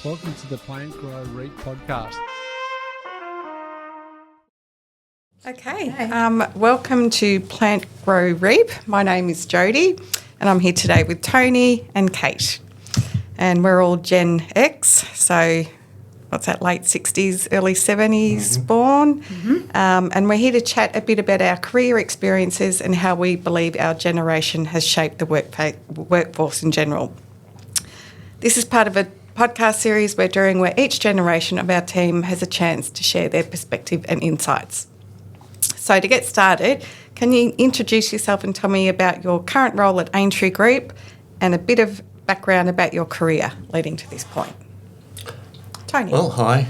Welcome to the Plant Grow Reap podcast. Okay, welcome to Plant Grow Reap. My name is Jodi and I'm here today with Tony and Kate. And we're all Gen X, so what's that, late 60s, early 70s born. And we're here to chat a bit about our career experiences and how we believe our generation has shaped the workforce in general. This is part of a podcast series we're doing where each generation of our team has a chance to share their perspective and insights. So to get started, can you introduce yourself and tell me about your current role at X Aintree Group and a bit of background about your career leading to this point? Tony. Well, hi,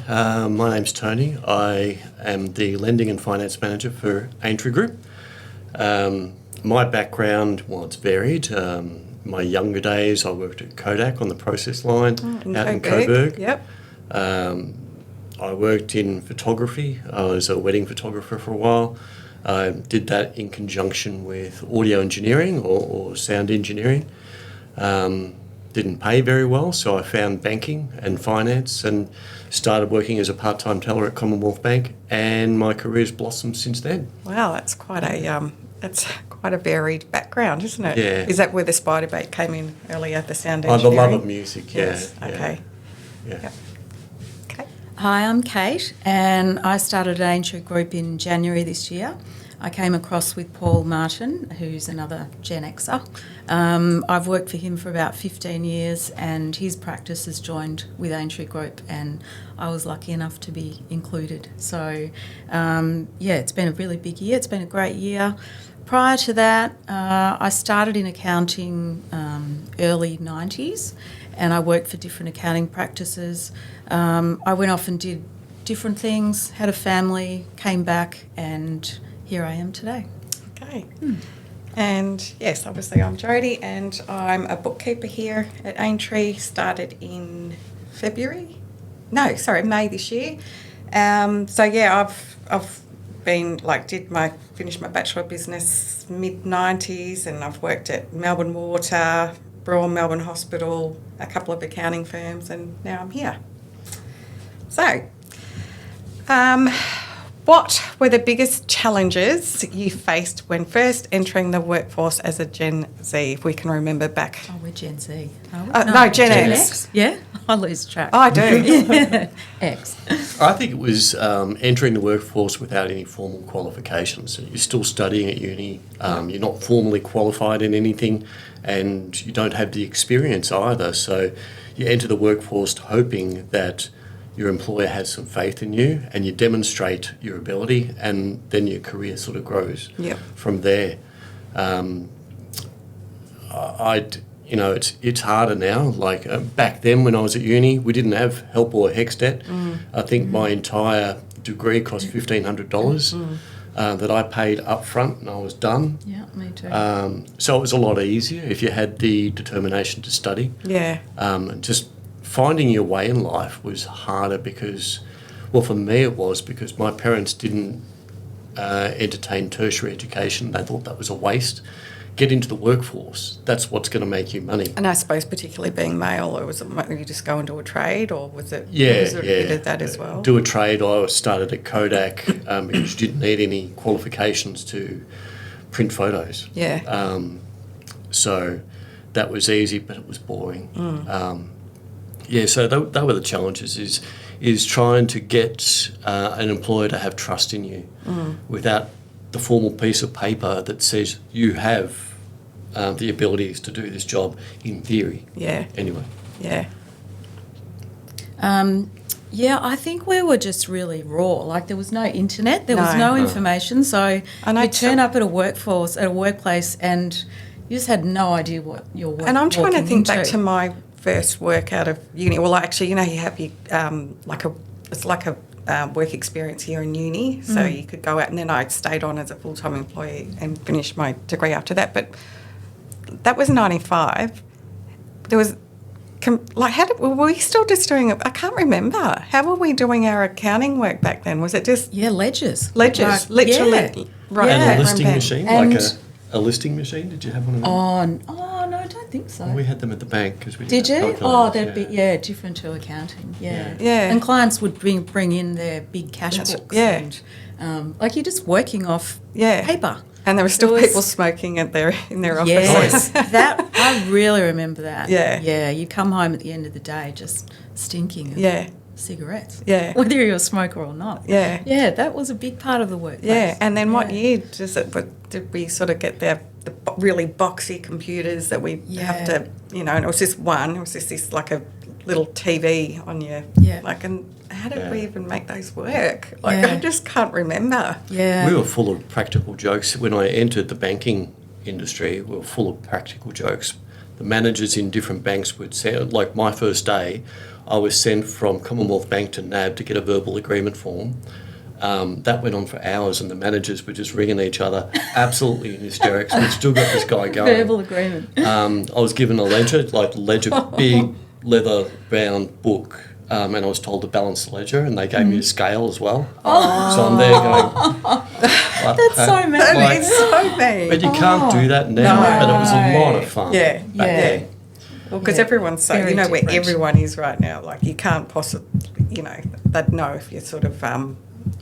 my name's Tony. I am the Lending and Finance Manager for X Aintree Group. My background, well, it's varied. My younger days, I worked at Kodak on the process line out in Coburg. Yep. I worked in photography. I was a wedding photographer for a while. I did that in conjunction with audio engineering or sound engineering. Didn't pay very well, so I found banking and finance and started working as a part-time teller at Commonwealth Bank, and my career's blossomed since then. Wow, that's quite a varied background, isn't it? Yeah. Is that where the spider bait came in earlier, the sound The engineering? love of music, yeah. Yes. Okay. Yeah. Yep. Okay. Hi, I'm Kate, and I started at X Aintree Group in January this year. I came across with Paul Martin, who's another Gen Xer. I've worked for him for about 15 years, and his practice has joined with X Aintree Group, and I was lucky enough to be included. So, it's been a really big year. It's been a great year. Prior to that, I started in accounting early 90s, and I worked for different accounting practices. I went off and did different things, had a family, came back, and here I am today. Okay. And yes, obviously I'm Jodi and I'm a bookkeeper here at Aintree. Started in May this year. I've been finished my Bachelor of Business mid-90s, and I've worked at Melbourne Water, Royal Melbourne Hospital, a couple of accounting firms, and now I'm here. So, what were the biggest challenges you faced when first entering the workforce as a Gen Z, if we can remember back? Oh, we're Gen Z. Gen X. Yeah, I lose track. I do. X. I think it was entering the workforce without any formal qualifications. So you're still studying at uni, you're not formally qualified in anything, and you don't have the experience either. So you enter the workforce hoping that your employer has some faith in you and you demonstrate your ability, and then your career sort of grows from there. It's harder now. Like back then when I was at uni, we didn't have help or HECS debt. I think my entire degree cost $1,500 that I paid up front, and I was done. Yeah, me too. So it was a lot easier if you had the determination to study. Yeah. And just finding your way in life was harder because, well, for me it was because my parents didn't entertain tertiary education. They thought that was a waste. Get into the workforce. That's what's going to make you money. And I suppose particularly being male, or was it you just go into a trade, or was it a bit of that as well? Do a trade. I started at Kodak because you didn't need any qualifications to print photos. Yeah. So that was easy, but it was boring. So they were the challenges, is trying to get an employer to have trust in you without the formal piece of paper that says you have the abilities to do this job in theory. Yeah. Anyway. Yeah. I think we were just really raw. Like there was no internet, there was no information, so you turn up at a workplace, and you just had no idea what you're working into. And I'm trying to think back to my first work out of uni. Well, actually, you have your it's like a work experience here in uni, so you could go out, and then I stayed on as a full-time employee and finished my degree after that. But that was 95. There was were we still just doing it? I can't remember. How were we doing our accounting work back then? Was it just ledgers, literally, right? And a listing machine, and like a listing machine. Did you have one of them? Oh no, don't think so. We had them at the bank because we Did didn't you? have calculators, Oh, that'd be different to accounting. Yeah. Yeah. And clients would bring in their big cash That's- books. yeah. And, like you're just working off Yeah. paper. And there were still There was- people smoking in their office. Yes, that I really remember that. Yeah. Yeah. You come home at the end of the day just stinking of Yeah. cigarettes. Yeah. Whether you're a smoker or not. Yeah. Yeah, that was a big part of the workplace. Yeah, and then what Yeah. year did we sort of get the really boxy computers that we have to, and it was just one, it was just this like a little TV on your, Yeah. like, and how did Yeah. we even make those work? Like, Yeah. I just can't remember. Yeah. We were full of practical jokes. When I entered the banking industry, we were full of practical jokes. The managers in different banks would say, like my first day, I was sent from Commonwealth Bank to NAB to get a verbal agreement form. That went on for hours, and the managers were just ringing each other, absolutely in hysterics. We've still got this guy going. Verbal agreement. I was given a ledger, big leather-bound book, and I was told to balance the ledger, and they gave me a scale as well. So I'm there going... That's so mean. That is so mean. But you can't do that now, No. but it was a lot of fun. Yeah. back Yeah. then. Well, because Yeah. everyone's so, Very where different. everyone is right now, like you can't possibly, they'd know if you're sort of,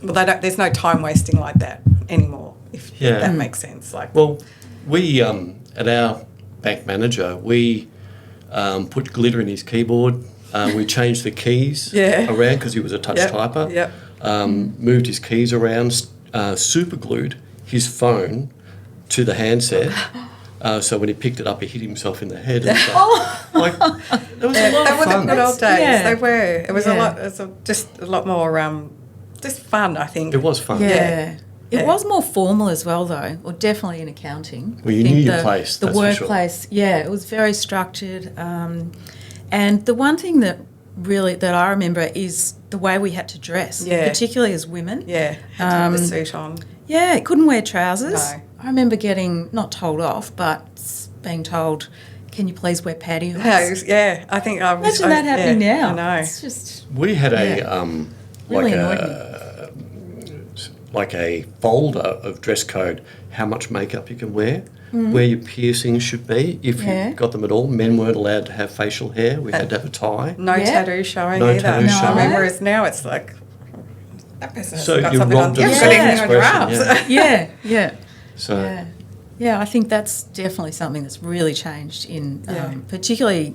there's no time wasting like that anymore, if Yeah. that makes sense. Like, Well, we, at our bank manager, we put glitter in his keyboard. We changed the keys Yeah. around because he was a touch Yep, typer. yep. Moved his keys around, super glued his phone to the handset. So when he picked it up, he hit himself in the head and stuff. Like, it was a lot they of were the fun. good old days. Yeah. They were. It was a Yeah. lot. It was just a lot more, just fun. I think. It was fun. Yeah. Yeah. It was more formal as well, though, or definitely in accounting. Well, you I think knew your place, The that's for sure. workplace, it was very structured. And the one thing that I remember is the way we had to dress, Yeah. particularly as women. Yeah. Had to have the suit on. Yeah, couldn't wear trousers. No. I remember getting, not told off, but being told, can you please wear pantyhose? Yeah. I think I was. Imagine that happening yeah, now. I know. It's just, We had Really like a folder of dress code, how much makeup you can wear, where your piercings should be, if Yeah. you've got them at all. Men weren't allowed to have facial hair. We had to have a tie. No Yeah. tattoo showing No either. tattoo I showing. remember, whereas now it's like that person has So got you're something on. robbed You of haven't got anything on your self-expression, arms. yeah. yeah. So Yeah. Yeah, I think that's definitely something that's really changed in Yeah. particularly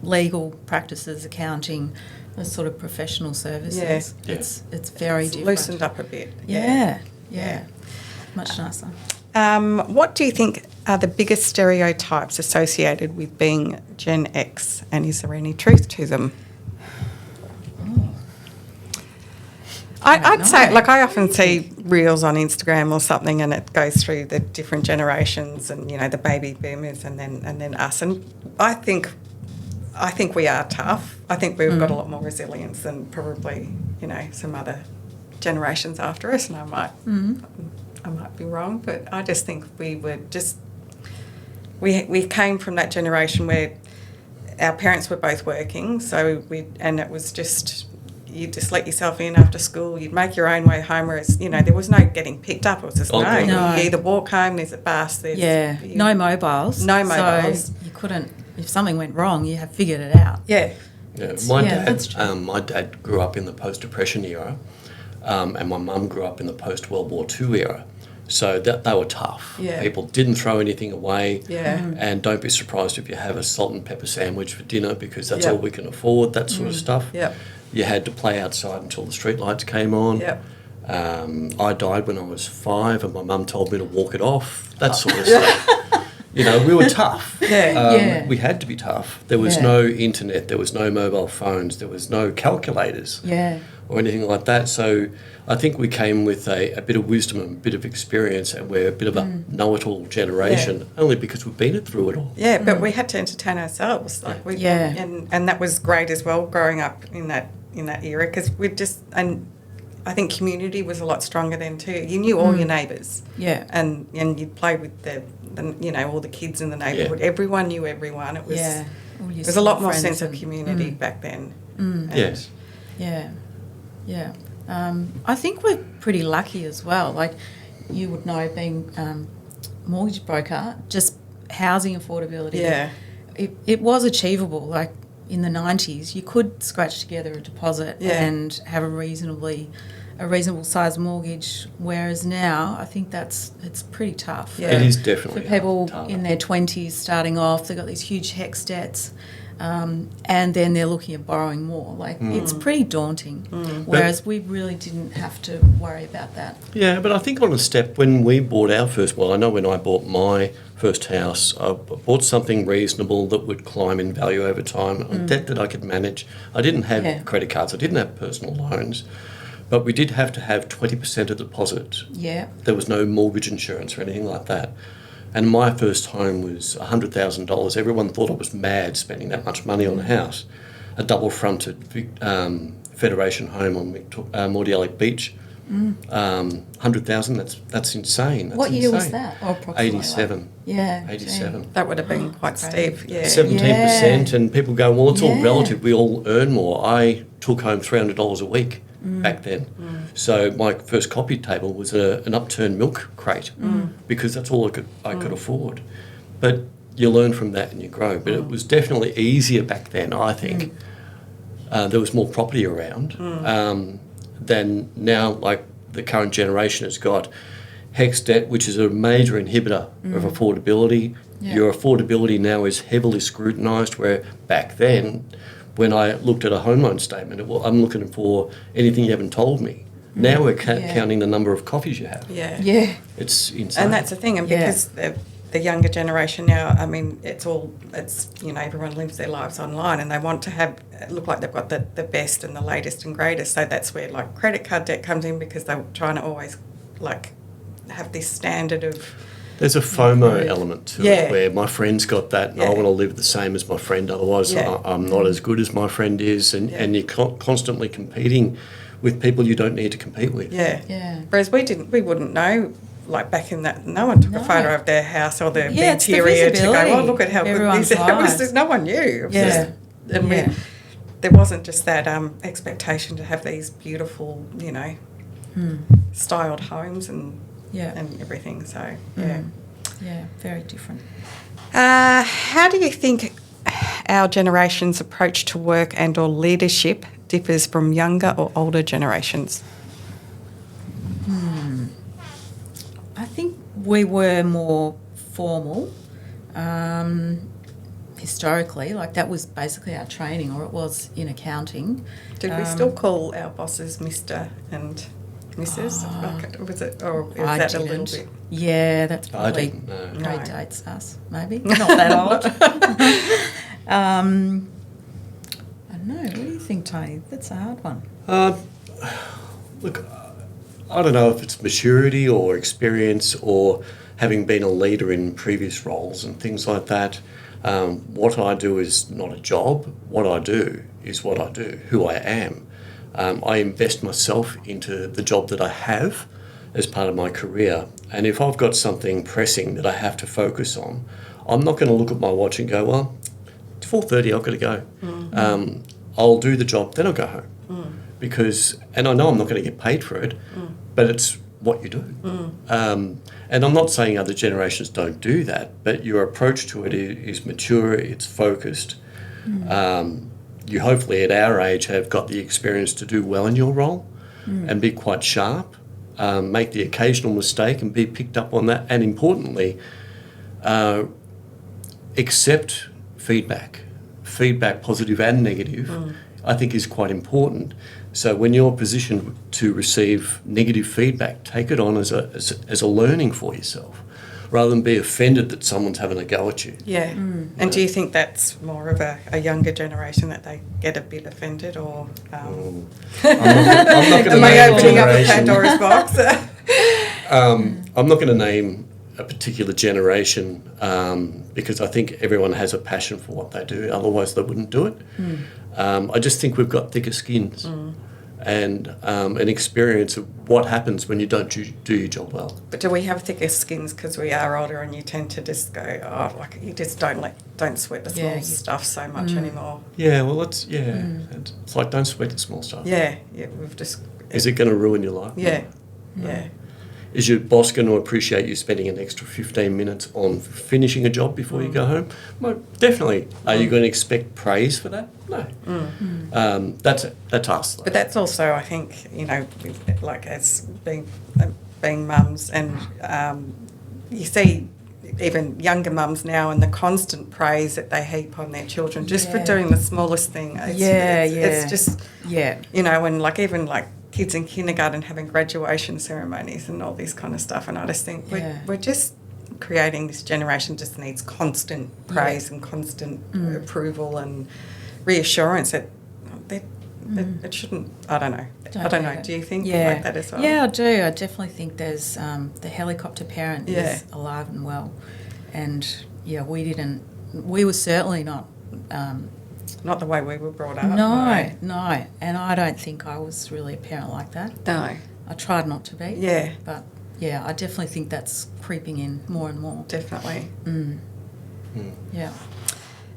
legal practices, accounting, the sort of professional services. Yeah. It's very It's different. loosened up a bit. Yeah, Yeah. yeah. Much nicer. What do you think are the biggest stereotypes associated with being Gen X, and is there any truth to them? I'd say, know. like, I often see reels on Instagram or something, and it goes through the different generations, and the baby boomers, and then us. And I think we are tough. I think we've got a lot more resilience than probably some other generations after us, and I might be wrong, but I just think we were just we came from that generation where our parents were both working, and it was just. You just let yourself in after school. You'd make your own way home, whereas there was no getting picked up. It was just Oh, no. no. You either walk home. There's a bus. There's No mobiles. No mobiles. So you couldn't. If something went wrong, you have figured it out. Yeah, yeah, that's true. my dad grew up in the post-Depression era, and my mum grew up in the post-World War II era. So they were tough. Yeah. People didn't throw anything away. Yeah. And don't be surprised if you have a salt and pepper sandwich for dinner because that's Yep. all we can afford, that sort of stuff. Yep. You had to play outside until the street lights came on. Yep. I died when I was 5 and my mum told me to walk it off, that sort of stuff. We were tough. Yeah. We had to be tough. There was Yeah. no internet, there was no mobile phones, there was no calculators Yeah. or anything like that. So I think we came with a bit of wisdom and a bit of experience, and we're a bit of a know-it-all generation, only because we've been through it all. yeah. But we had to entertain ourselves. Like Yeah. and that was great as well. Growing up in that era, because we just and I think community was a lot stronger then too. You knew all your neighbours. Yeah. And you'd play with the all the kids in the neighbourhood. Yeah. Everyone knew everyone. It was Yeah. All your there's a lot more friends sense of and- community back then. And Yes. Yeah, yeah. I think we're pretty lucky as well. Like you would know, being mortgage broker, just housing affordability. Yeah. It was achievable. Like in the 90s, you could scratch together a deposit and have a reasonable sized mortgage, whereas now I think it's pretty tough. Yeah. It is definitely For people tough. in their 20s starting off, they've got these huge HECS debts, and then they're looking at borrowing more. Like, it's pretty daunting, whereas we really didn't have to worry about that. Yeah, but I think on a step, when we bought our first, well, I know when I bought my first house, I bought something reasonable that would climb in value over time, a debt that I could manage. I didn't have credit cards, I didn't have personal loans, but we did have to have 20% of deposit. Yeah. There was no mortgage insurance or anything like that. And my first home was $100,000. Everyone thought I was mad spending that much money on a house. A double-fronted Federation home on Mordialloc Beach. 100,000, that's insane. That's What year was insane. that? Or approximately? 87. Yeah. 87. That would have been quite steep, yeah. 17%, and people go, well, it's all Yeah. relative. We all earn more. I took home $300 a week back then. So my first coffee table was an upturned milk crate because that's all I could afford. But you learn from that and you grow. But it was definitely easier back then, I think. There was more property around than now, like the current generation has got. HECS debt, which is a major inhibitor of affordability. Yeah. Your affordability now is heavily scrutinised, where back then, when I looked at a home loan statement, I'm looking for anything you haven't told me. Now we're counting the number of coffees you have. Yeah. Yeah. It's insane. And that's the thing, and Yeah. because the younger generation now, I mean, it's everyone lives their lives online, and they want to look like they've got the best and the latest and greatest. So that's where like credit card debt comes in, because they're trying to always like have this standard of. There's a FOMO element to Yeah. it, where my friend's got that, and I want to live the same as my friend, otherwise I'm not as good as my friend is, and you're constantly competing with people you don't need to compete with. Yeah. Yeah. Whereas we wouldn't know, like back in that, no one took a photo of their house or their Yeah, it's the interior to go, visibility. oh, look at how Everyone's good this is. It was lives. just, no one knew. It was Yeah. and Yeah. there wasn't just that expectation to have these beautiful, styled homes and everything. So, yeah. Yeah, very different. How do you think our generation's approach to work and or leadership differs from younger or older generations? I think we were more formal historically. Like, that was basically our training, or it was in accounting. Did we still call our bosses Mr. and Mrs.? Was it, or is I that a didn't. little bit? Yeah, that's I probably didn't know. predates us, maybe. Not that old. I don't know. What do you think, Tony? That's a hard one. Look, I don't know if it's maturity or experience or having been a leader in previous roles and things like that. What I do is not a job. What I do is what I do, who I am. I invest myself into the job that I have as part of my career. And if I've got something pressing that I have to focus on, I'm not going to look at my watch and go, well, it's 4:30, I've got to go. I'll do the job, then I'll go home. And I know I'm not going to get paid for it, but it's what you do. And I'm not saying other generations don't do that, but your approach to it is mature, it's focused. You hopefully at our age have got the experience to do well in your role and be quite sharp, make the occasional mistake and be picked up on that, and importantly, accept feedback, positive and negative, I think is quite important. So when you're positioned to receive negative feedback, take it on as a learning for yourself, rather than be offended that someone's having a go at you. Yeah. And do you think that's more of a younger generation, that they get a bit offended, or... I'm not going to Am I name a opening up a generation. Pandora's box? I'm not going to name a particular generation because I think everyone has a passion for what they do, otherwise they wouldn't do it. I just think we've got thicker skins and an experience of what happens when you don't do your job well. But do we have thicker skins because we are older, and you tend to just go, oh, like, you just don't sweat the small stuff so much anymore? Yeah, well, it's like, don't sweat the small stuff. Yeah, we've just... Is it going to ruin your life? Yeah. Is your boss going to appreciate you spending an extra 15 minutes on finishing a job before you go home? Well, definitely. Are you going to expect praise for that? No. That's us. Though. But that's also, I think, like as being mums, and you see even younger mums now and the constant praise that they heap on their children just for doing the smallest thing. It's just, and like even like kids in kindergarten having graduation ceremonies and all this kind of stuff. And I just think we're just creating this generation just needs constant praise and constant approval and reassurance that it shouldn't. I don't know. Do you think like that as well? Yeah, I do. I definitely think there's the helicopter parent is alive and well, and we were certainly not. Not the way we were brought up. No, and I don't think I was really a parent like that. No, I tried not to be. Yeah, but I definitely think that's creeping in more and more. Definitely. Yeah.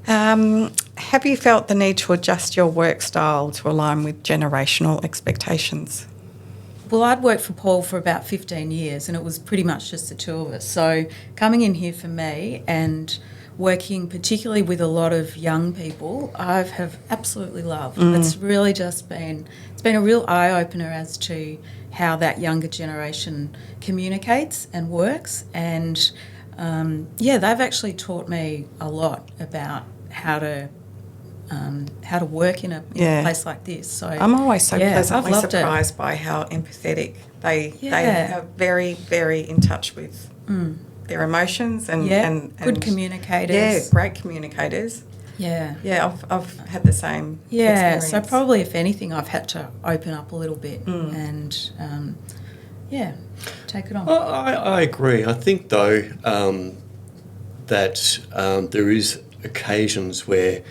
Have you felt the need to adjust your work style to align with generational expectations? Well, I'd worked for Paul for about 15 years and it was pretty much just the two of us. So coming in here for me and working particularly with a lot of young people, I have absolutely loved. It's really just been a real eye-opener as to how that younger generation communicates and works. And, they've actually taught me a lot about how to work in a place like this. So I'm always so pleasantly I've loved surprised by how empathetic they are. Very, very in touch with their emotions and good communicators. Yeah, great communicators. Yeah, I've had the same. Experience. So probably if anything, I've had to open up a little bit and take it on. I agree. I think though that there is occasions where,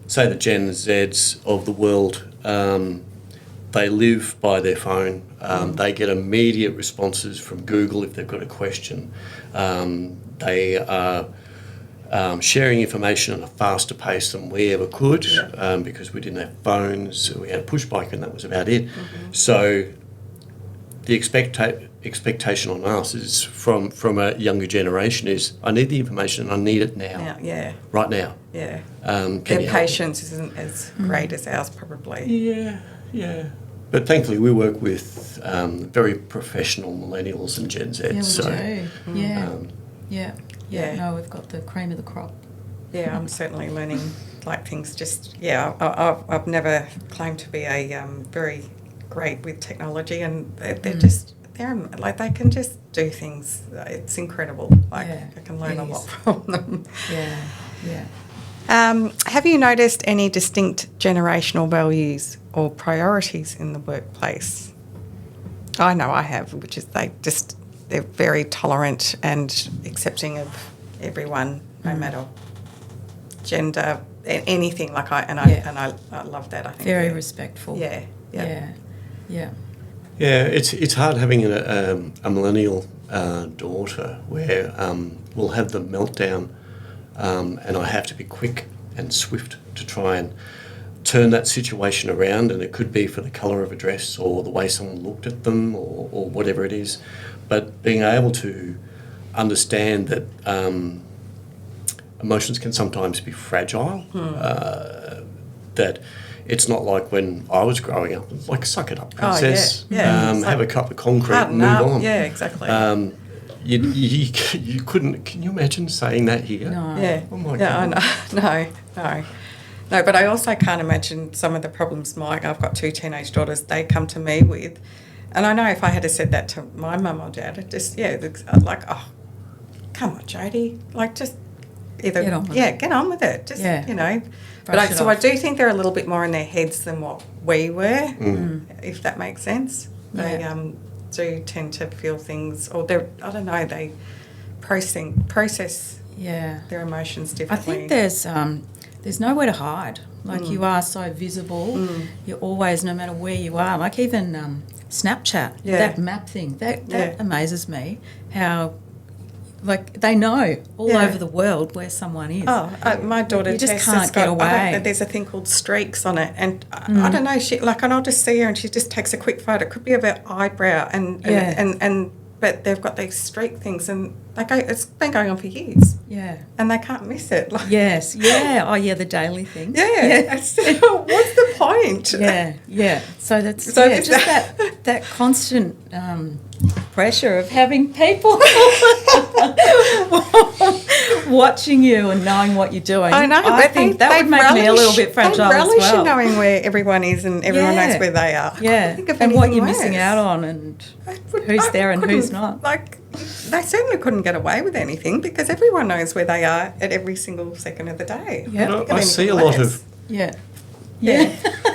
say, the Gen Zs of the world, they live by their phone. They get immediate responses from Google if they've got a question. They are sharing information at a faster pace than we ever could because we didn't have phones. We had a push bike and that was about it. So the expectation on us is from a younger generation is I need the information and I need it now. Right now. Yeah. Their patience isn't as great as ours probably. Yeah. But thankfully we work with very professional millennials and Gen Z. No, we've got the cream of the crop. Yeah, I'm certainly learning like things I've never claimed to be a very great with technology, and they're like they can just do things. It's incredible. Like I can learn a lot from them. Have you noticed any distinct generational values or priorities in the workplace? I know I have, which is they're very tolerant and accepting of everyone, no matter gender, anything. Like I love that. I think very respectful. Yeah. Yeah, it's hard having a millennial daughter where we'll have the meltdown and I have to be quick and swift to try and turn that situation around, and it could be for the colour of a dress or the way someone looked at them or whatever it is. But being able to understand that emotions can sometimes be fragile, that it's not like when I was growing up, it's like suck it up, princess, have a cup of concrete and move on. Yeah, exactly. You couldn't, can you imagine saying that here? No. Yeah. Oh my God. No, but I also can't imagine some of the problems I've got two teenage daughters, they come to me with. And I know if I had said that to my mum or dad, it just, I'd like, oh, come on, Jodi. Like, just either, get on with it. Just, But I do think they're a little bit more in their heads than what we were, if that makes sense. They do tend to feel things, or they process their emotions differently. I think there's nowhere to hide. Like you are so visible. You're always, no matter where you are. Like even Snapchat, that map thing, that amazes me. How like they know all Yeah. over the world where someone is. Oh, my daughter You just Tess can't has get got, away. there's a thing called streaks on it, and I don't know. And I'll just see her, and she just takes a quick photo. It could be of her eyebrow, and but they've got these streak things, and they go. It's been going on for years, Yeah. and they can't miss it. Like, Yes. Yeah. Oh, yeah. The daily thing. yeah. What's the point? Yeah. Yeah. So that's So just that constant pressure of having people watching you and knowing what you're doing. I know. I think that would make me a little bit fragile they as relish well. in knowing where everyone is, and everyone knows where they are. I Yeah. can't think of And what anything you're missing worse. out on, and who's there and who's not. Like, they certainly couldn't get away with anything because everyone knows where they are at every single second of the day. Yeah. Can't think of I see a anything lot worse. of Yeah. Yeah.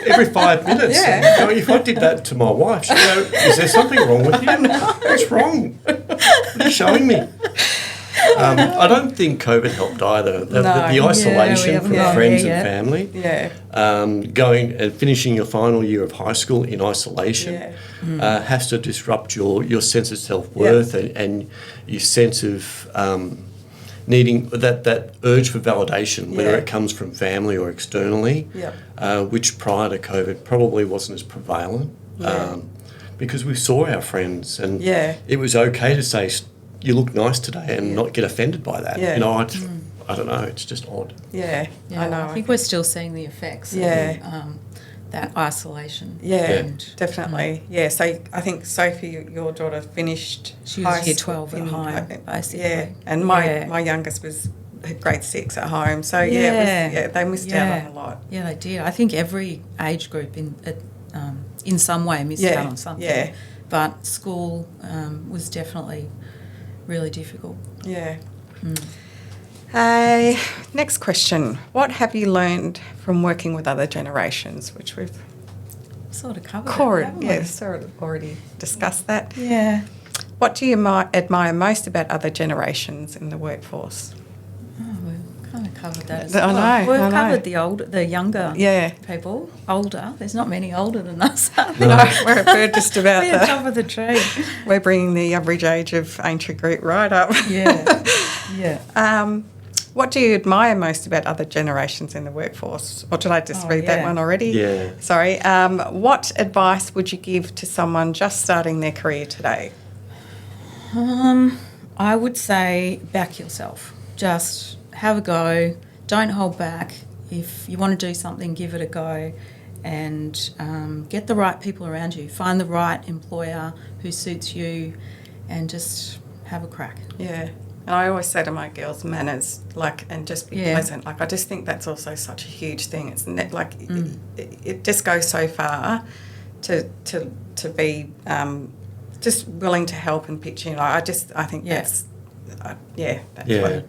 every 5 minutes. Yeah. You know, if I did that to my wife, she'd go, "Is there something wrong with you? What's wrong? What are you showing me?" I don't think COVID helped either. The No. isolation haven't from gone friends there and yet. family, Yeah. going and finishing your final year of high school in isolation has to disrupt your sense of self-worth and your sense of needing that urge for validation, whether Yeah. it comes from family or externally, which prior to COVID probably wasn't as prevalent, because we saw our friends and it was okay to say, "You look nice today," and not get offended by that. Yeah. You know, I don't know, it's just odd. Yeah. Yeah, I know. I think we're still seeing the effects Yeah. of that isolation. Yeah, And, definitely. Yeah, so I think Sophie, your daughter, finished She was high year school 12 at home, basically. Yeah, and my Yeah. youngest was grade 6 at home. So, they missed out on a lot. Yeah, they did. I think every age group in some way missed out on something. Yeah. But school was definitely really difficult. Yeah. Next question. What have you learned from working with other generations, which we've Sort of covered it, haven't we? already discussed that. Yeah. What do you admire most about other generations in the workforce? Oh, we've kind of covered that as I well. know, We've I know. covered the younger Yeah. people. Older. There's not many older than us. No, we're just about We're that. top of the tree. We're bringing the average age of Aintree Group right up. Yeah. Yeah. What do you admire most about other generations in the workforce? Or did I just read that one already? Yeah. Sorry. What advice would you give to someone just starting their career today? I would say back yourself. Just have a go. Don't hold back. If you want to do something, give it a go, and get the right people around you. Find the right employer who suits you, and just have a crack. Yeah. And I always say to my girls, manners, and just be pleasant. I just think that's also such a huge thing. It's it just goes so far to be just willing to help and pitch in. I think that's what.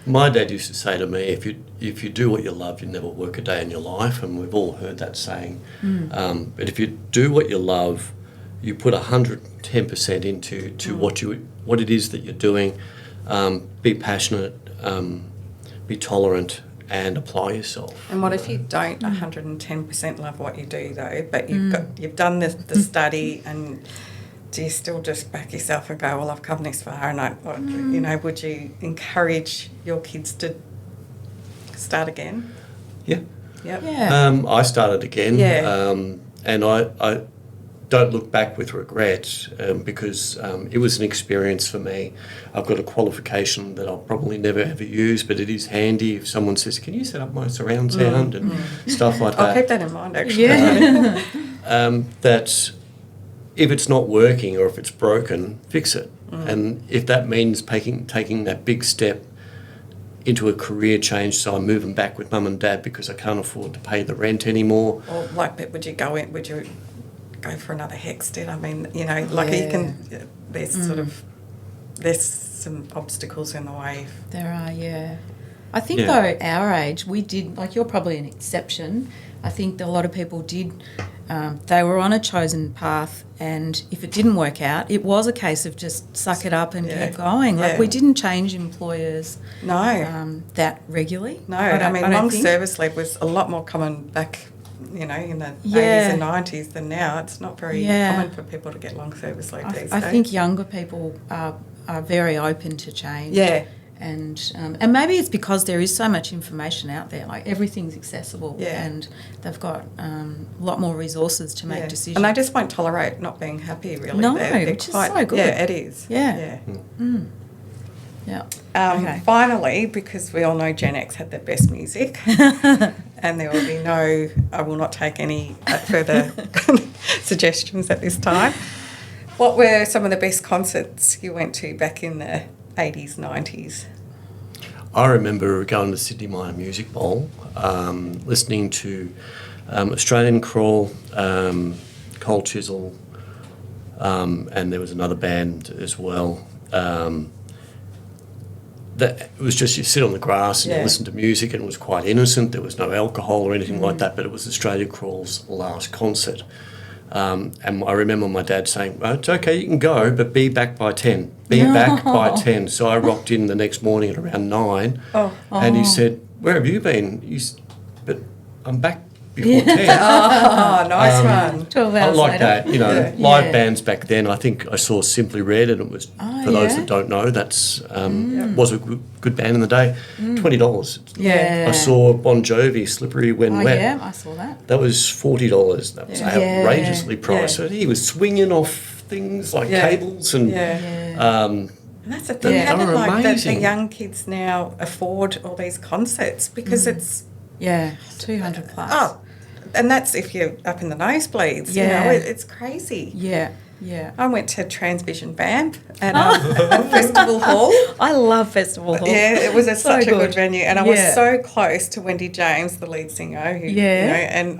My dad used to say to me, if you do what you love, you never work a day in your life, and we've all heard that saying. But if you do what you love, you put 110% into what it is that you're doing. Be passionate, be tolerant, and apply yourself. And what if you don't 110% love what you do though, but you've done the study, and do you still just back yourself and go, well, I've come this far, and would you encourage your kids to start again? Yeah. Yep. Yeah. I started again. Yeah. And I don't look back with regret because it was an experience for me. I've got a qualification that I'll probably never ever use, but it is handy if someone says, "Can you set up my surround sound?" and stuff like that. I'll keep that in mind, actually. Yeah. That if it's not working or if it's broken, fix it. And if that means taking that big step into a career change, so I'm moving back with mum and dad because I can't afford to pay the rent anymore. Or but would you go for another HECS did? I mean, you can. There's some obstacles in the way. There are, yeah. I think though our age, we did, you're probably an exception. I think that a lot of people did. They were on a chosen path, and if it didn't work out, it was a case of just suck it up and keep going. We didn't change employers. No. That regularly. No, I don't long think. service leave was a lot more common back, in the 80s and 90s than now. It's not very common for people to get long service leave these days. I think younger people are are very open to change. Yeah. And maybe it's because there is so much information out there, like everything's accessible, Yeah. and they've got a lot more resources to make decisions. And they just won't tolerate not being happy, really. No, They're which is so good. Yeah, it is. Yeah. Yeah. Yeah. Okay. Finally, because we all know Gen X had the best music, and there will be I will not take any further suggestions at this time. What were some of the best concerts you went to back in the 80s, 90s? I remember going to Sydney Minor Music Bowl, listening to Australian Crawl, Cold Chisel, and there was another band as well. That it was just you sit on the grass and you listen to music, and it was quite innocent. There was no alcohol or anything like that, but it was Australia Crawl's last concert. And I remember my dad saying, "Oh, it's okay, you can go, but be back by 10. Be back by 10. So I rocked in the next morning at around 9, and he said, "Where have you been?" But I'm back before 10. Oh, nice one. 12 I hours like later. that. You know, live bands back then, I think I saw Simply Red, and it was, for those that don't know, that's was a good band in the day. $20. Yeah. I saw Bon Jovi, Slippery When Wet. Yeah, I saw that. That was $40. That was outrageously priced. Yeah. So he was swinging off things like cables and... And that's the thing, They how did are like the amazing. young kids now afford all these concerts? Because it's... Yeah, 200 plus. Oh, and that's if you're up in the nosebleeds. Yeah. You know, it's crazy. Yeah, yeah. I went to Transvision Vamp at Festival Hall. I love Festival Hall. Yeah, it was such a good good. venue, and I was so close to Wendy James, the lead singer. Who, Yeah. you know, and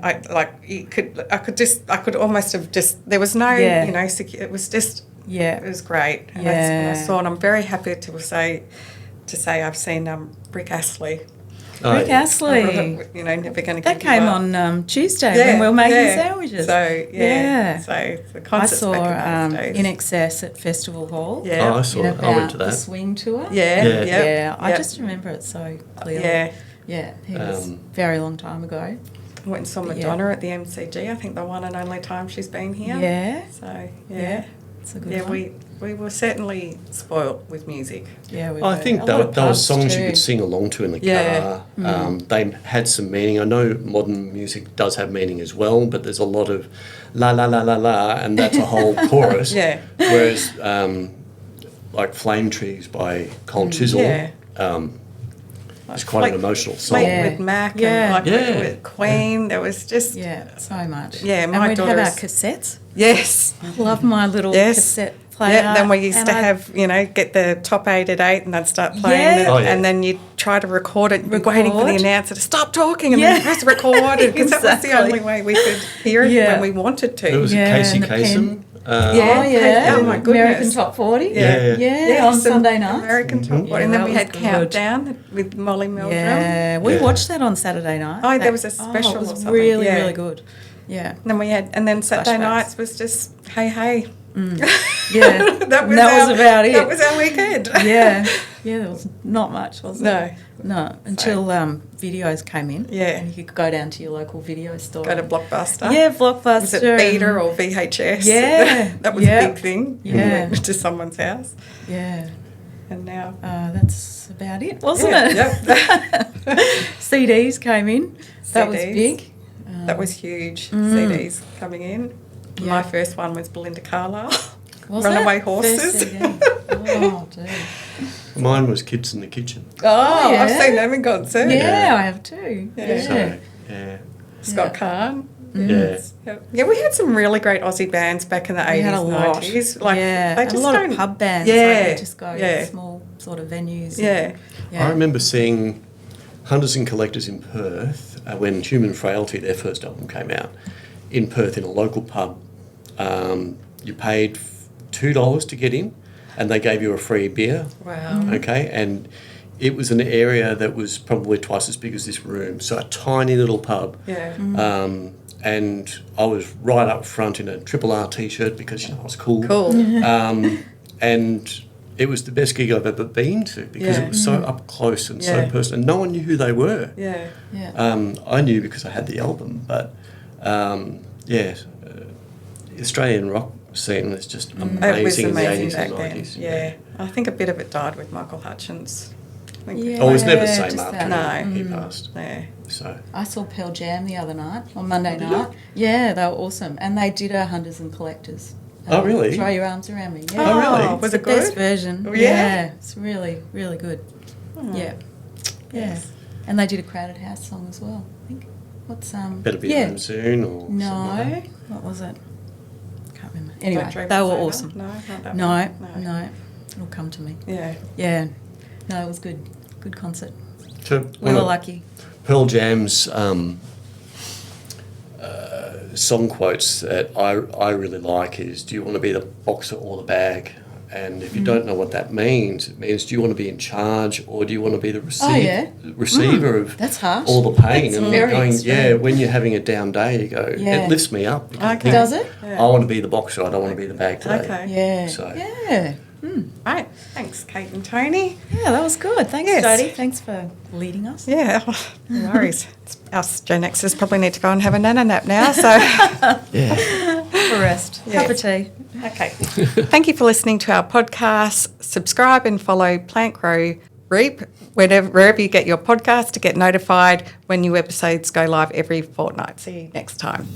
I could almost have just. There was no, Yeah. you know, it was just. Yeah. It was great. And that's what I Yeah. saw, and I'm very happy to say I've seen Rick Astley. Rick Astley. You know, never going to That give you came up. on Tuesday when we were making sandwiches. So, so the I concerts saw back in those days. In Excess at Festival Hall. Yeah. Oh, I saw it. I went to The that. swing tour. Yeah. Yeah. I just remember it so clearly. Yeah. Yeah, it was a very long time ago. I went and saw Madonna at the MCG. I think the one and only time she's been here. Yeah. So, Yeah. It's a good one. we were certainly spoilt with music. Yeah, we I were. think A lot there of were pubs songs you too. could sing along to in the Yeah. car. They had some meaning. I know modern music does have meaning as well, but there's a lot of la la la la la, and that's a whole chorus. Yeah. Whereas, like Flame Trees by Cold Chisel, Yeah. it's quite an emotional song. Fleetwood Mac Yeah. and with Queen. There was just Yeah, so much. Yeah, and my we'd have our daughter's- cassettes. yes. I love my little Yes. cassette player. Yeah, then we used and to I- have, get the top 8 at 8 and they'd start playing Yeah. it, Oh, yeah. and then you'd try to record it, you're waiting for the Record. announcer to stop talking and Yeah. then press record, because that was the Exactly. only way we could hear it Yeah. when we wanted to. There was Yeah, a Casey and the Kasem. Yeah. Oh, yeah. Oh, my American goodness. Top 40. Yeah. Yeah, on some Sunday night. American Top 40. Yeah, And then that we was had good. Countdown with Molly Meldrum. Yeah, we Yeah. watched that on Saturday night. Oh, there was a special it or was something, really, yeah. really good. Yeah. And then Saturday Flashbacks. nights was just hey hey. Yeah. that was about it. That was our weekend. Yeah. Yeah, there was not much, was there? No. No, until videos came in. Yeah. And you could go down to your local video store. Go to Blockbuster. Yeah, Blockbuster. Was it Beta or VHS? Yeah. that was Yeah. a big thing. Yeah. You went to someone's house. Yeah. And now. That's about it, wasn't Yeah, it? yep. CDs came in. That was CDs. big. That was huge. CDs coming in. Yeah. My first one was Belinda Carlisle. Was Runaway it? Horses. First CD. Oh, dear. Mine was Kids in the Kitchen. Oh, yeah. I've seen them in concert. Yeah, I have too. Yeah. So, yeah. Scott Kahn. Yeah. Yeah, we had some really great Aussie bands back in the 80s, We had a lot. 90s. Like, yeah, they and just a lot don't- of pub bands. Yeah, Like they just go yeah. to small sort of venues. Yeah. I remember seeing Hunters and Collectors in Perth when Human Frailty, their first album, came out in Perth in a local pub. You paid $2 to get in, and they gave you a free beer. Wow. Okay, and it was an area that was probably twice as big as this room, so a tiny little pub. Yeah. And I was right up front in a Triple R t-shirt because I was cool. Cool. And it was the best gig I've ever been to because Yeah. it was so up close and so Yeah. personal, and no one knew who they were. Yeah. Yeah. I knew because I had the album, but Australian rock scene was just It was amazing in the amazing 80s back and then. 90s. Yeah. I think a bit of it died with Michael Hutchins. I think Yeah. Oh, it was never the Yeah, same just after that. he No. passed. Yeah. So, I saw Pearl Jam the other night, on Monday Did you? night. Yeah, they were awesome. And they did a Hunters and Collectors. Oh, really? Throw your arms around me. Oh, really? Was It's it the best good? version. Oh, yeah? It's really, really good. Oh. Yeah. Yeah. Yes. And they did a Crowded House song as well, I think. What's Better Be yeah. Home Soon or something No. like that. What was it? Can't remember. Anyway, Don't Dream they It's were Over? awesome. No, not that No, one. no. It'll come to me. Yeah. Yeah. No, it was good. Good concert. So, We were lucky. Pearl Jam's song quotes that I really like is, do you want to be the boxer or the bag? And if you don't know what that means, it means, do you want to be in charge or do you want to be the receiver of That's harsh. all the pain? That's and very going, extreme. when you're having a down day, you go, Yeah. it lifts me up. because I Okay. think, Does it? Yeah. I want to be the boxer, I don't want to be the bag today. Okay. Yeah. So- Yeah. Right. Thanks, Kate and Tony. Yeah, that was good. Thanks, Yes. Jodi. Thanks for leading us. Yeah, no worries. Us Gen Xers probably need to go and have a nana nap now. So, Yeah. For rest. Yes. Cup of tea. okay. Thank you for listening to our podcast. Subscribe and follow Plant Grow Reap wherever you get your podcast to get notified when new episodes go live every fortnight. See you next time.